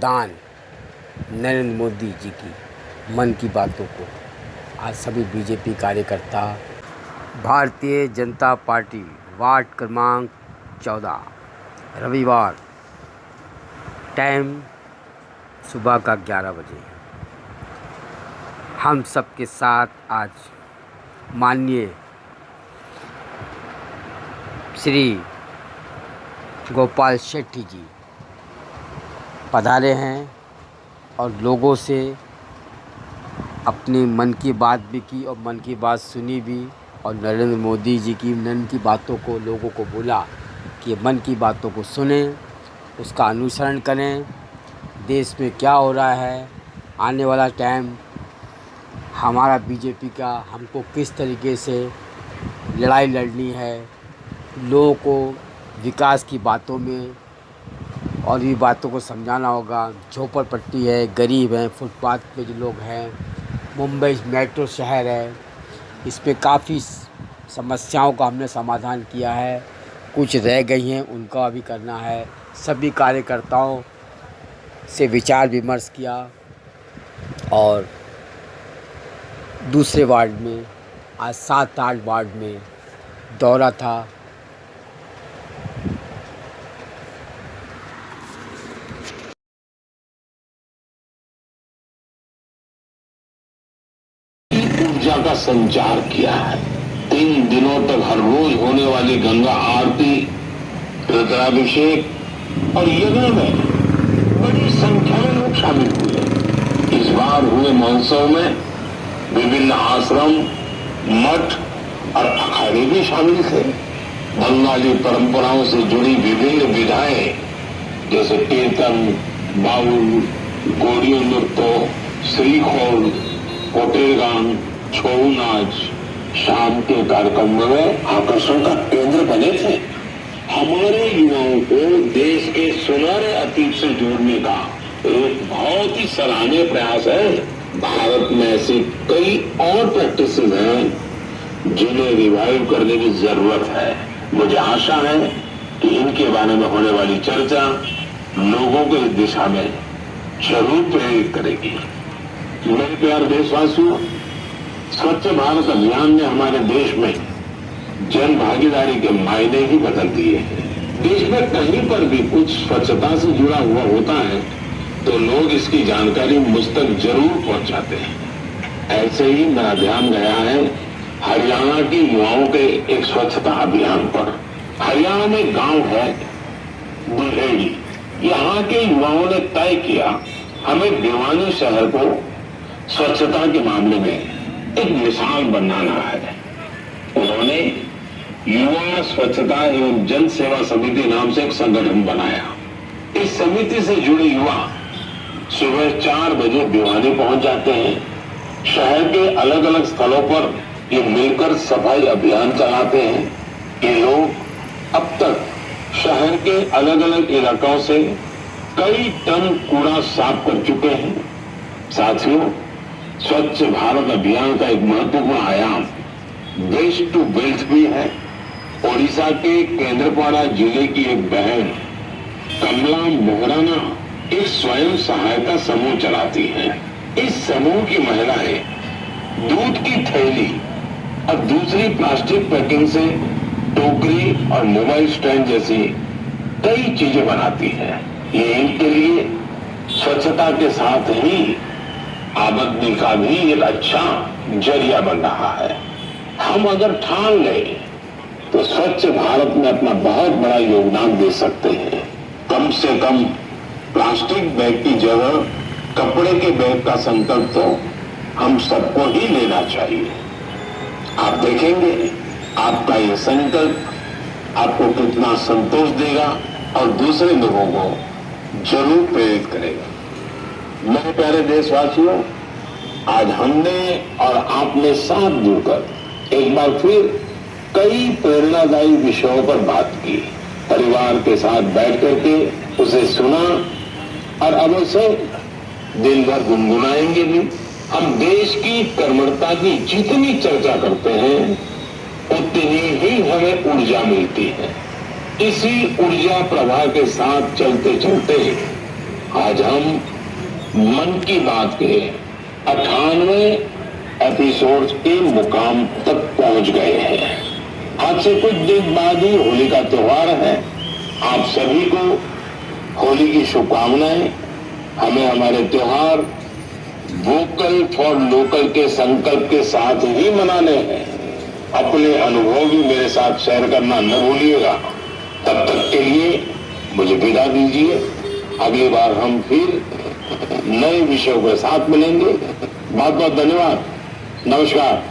प्रधान नरेंद्र मोदी जी की मन की बातों को आज सभी बीजेपी कार्यकर्ता भारतीय जनता पार्टी वार्ड क्रमांक 14 रविवार टाइम सुबह का 11 बजे हम सबके साथ आज माननीय श्री गोपाल शेट्टी जी पधारे हैं और लोगों से अपनी मन की बात भी की और मन की बात सुनी भी और नरेंद्र मोदी जी की मन की बातों को लोगों को बोला कि मन की बातों को सुने, उसका अनुसरण करें। देश में क्या हो रहा है, आने वाला टाइम हमारा बीजेपी का हमको किस तरीके से लड़ाई लड़नी है, लोगों को विकास की बातों में और भी बातों को समझाना होगा। झोपड़पट्टी है, गरीब हैं, फुटपाथ पे जो लोग हैं, मुंबई मेट्रो शहर है, इस पे काफ़ी समस्याओं का हमने समाधान किया है। कुछ रह गई हैं, उनका भी करना है। सभी कार्यकर्ताओं से विचार विमर्श किया और दूसरे वार्ड में आज 7-8 वार्ड में दौरा था। ऊर्जा का संचार किया है। 3 दिनों तक हर रोज होने वाली गंगा आरती, रुद्राभिषेक और यज्ञ में बड़ी संख्या में लोग शामिल हुए। इस बार हुए महोत्सव में विभिन्न आश्रम, मठ और अखाड़े भी शामिल थे। बंगाली परंपराओं से जुड़ी विभिन्न विधाएं जैसे कीर्तन, बाउल, गोड़ियों नृत्य, श्रीखोल, होटेल गान, छऊ नाच शाम के कार्यक्रमों में आकर्षण का केंद्र बने थे। हमारे युवाओं को देश के सुनहरे अतीत से जोड़ने का एक बहुत ही सराहनीय प्रयास है। भारत में ऐसी कई और प्रैक्टिसेस हैं जिन्हें रिवाइव करने की जरूरत है। मुझे आशा है कि इनके बारे में होने वाली चर्चा लोगों को इस दिशा में जरूर प्रेरित करेगी। मेरे प्यारे देशवासियों, स्वच्छ भारत अभियान ने हमारे देश में जन भागीदारी के मायने ही बदल दिए हैं। देश में कहीं पर भी कुछ स्वच्छता से जुड़ा हुआ होता है तो लोग इसकी जानकारी मुझ तक जरूर पहुंचाते हैं। ऐसे ही मेरा ध्यान गया है हरियाणा के युवाओं के एक स्वच्छता अभियान पर। हरियाणा में गांव है बुल्हेड़ी। यहाँ के युवाओं ने तय किया हमें भिवानी शहर को स्वच्छता के मामले में एक मिसाल बनाना है। उन्होंने युवा स्वच्छता एवं जन सेवा समिति नाम से एक संगठन बनाया। इस समिति से जुड़े युवा सुबह 4 बजे भिवानी पहुंच जाते हैं। शहर के अलग अलग स्थलों पर ये मिलकर सफाई अभियान चलाते हैं। ये लोग अब तक शहर के अलग अलग इलाकों से कई टन कूड़ा साफ कर चुके हैं। साथियों, स्वच्छ भारत अभियान का एक महत्वपूर्ण आयाम वेस्ट टू वेल्थ भी है। ओडिशा के केंद्रपाड़ा जिले की एक बहन कमला मोहराना एक स्वयं सहायता समूह चलाती है। इस समूह की महिलाएं दूध की थैली और दूसरी प्लास्टिक पैकिंग से टोकरी और मोबाइल स्टैंड जैसी कई चीजें बनाती है। ये इनके लिए स्वच्छता के साथ ही आमदनी का भी एक अच्छा जरिया बन रहा है। हम अगर ठान लें तो स्वच्छ भारत में अपना बहुत बड़ा योगदान दे सकते हैं। कम से कम प्लास्टिक बैग की जगह कपड़े के बैग का संकल्प तो हम सबको ही लेना चाहिए। आप देखेंगे आपका ये संकल्प आपको कितना संतोष देगा और दूसरे लोगों को जरूर प्रेरित करेगा। मेरे प्यारे देशवासियों, आज हमने और आपने साथ जुड़कर एक बार फिर कई प्रेरणादायी विषयों पर बात की। परिवार के साथ बैठ करके उसे सुना और अब उसे दिन भर गुनगुनाएंगे भी। हम देश की कर्मठता की जितनी चर्चा करते हैं उतनी ही हमें ऊर्जा मिलती है। इसी ऊर्जा प्रवाह के साथ चलते चलते आज हम मन की बात के 98 एपिसोड के मुकाम तक पहुंच गए हैं। आज से कुछ दिन बाद ही होली का त्योहार है। आप सभी को होली की शुभकामनाएं। हमें हमारे त्योहार वोकल फॉर लोकल के संकल्प के साथ ही मनाने हैं। अपने अनुभव भी मेरे साथ शेयर करना न भूलिएगा। तब तक के लिए मुझे विदा दीजिए। अगली बार हम फिर नए विषयों के साथ मिलेंगे। बहुत बहुत धन्यवाद। नमस्कार।